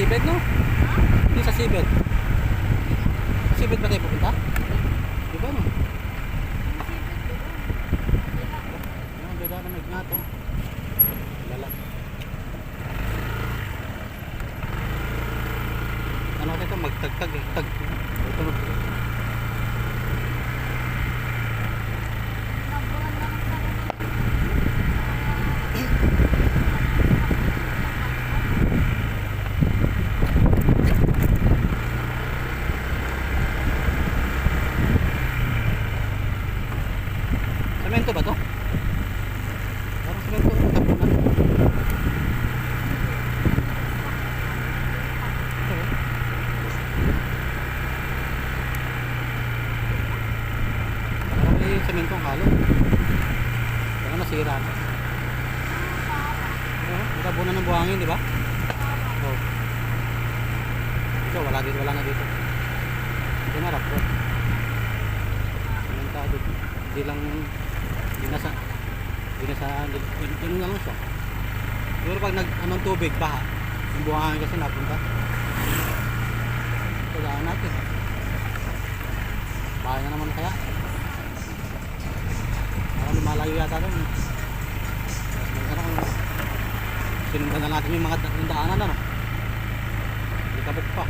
Sibed, no? Hindi sa Sibed. Sibed ba tayo pupunta? Diba, no? Ang ganda na magnato. Lala. Ano ito? Magtagtag eh. Tag. Ito magtagtag. Semento ba to? Parang semento ang tapunan. Parang may semento ang halo. Parang nasira na. Ang tapunan ng buhangin, di ba? Oh. So, wala na dito. Ito na rock road. Sementado. Hindi lang ganun na lang siya. Pero pag anong tubig, baha, yung buhangin kasi napunta. Kailangan natin. Bahay na naman kaya. Parang lumalayo yata doon. Parang sinundan na natin yung mga daanan na, no? Hindi kabok pa.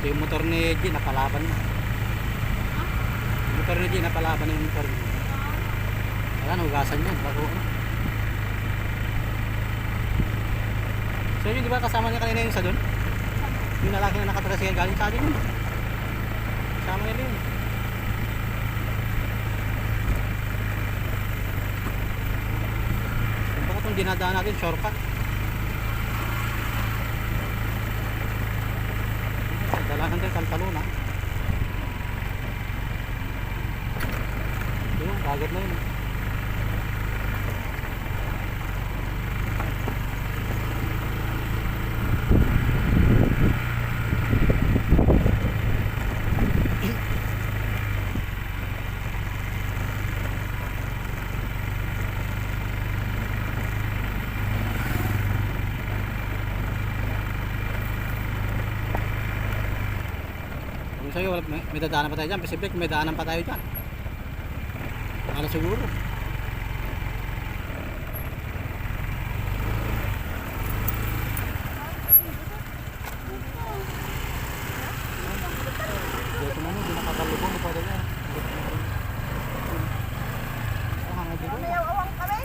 Ito yung motor ni G, napalaban na. Yung motor ni G, napalaban na yung motor niya. Wala, nahugasan yun. Bago ano. So yun, di ba kasama niya kanina yung sa doon? Yung lalaki na nakatrasigan galing sa atin yun. Kasama nila yun. Yung baka itong dinadaan natin, shortcut. Dalahan tayo Taltalona. Yun, dagat na yun. Sa'yo, may dadaanan pa tayo dyan. Pacific, may daanan pa tayo dyan. Ano siguro?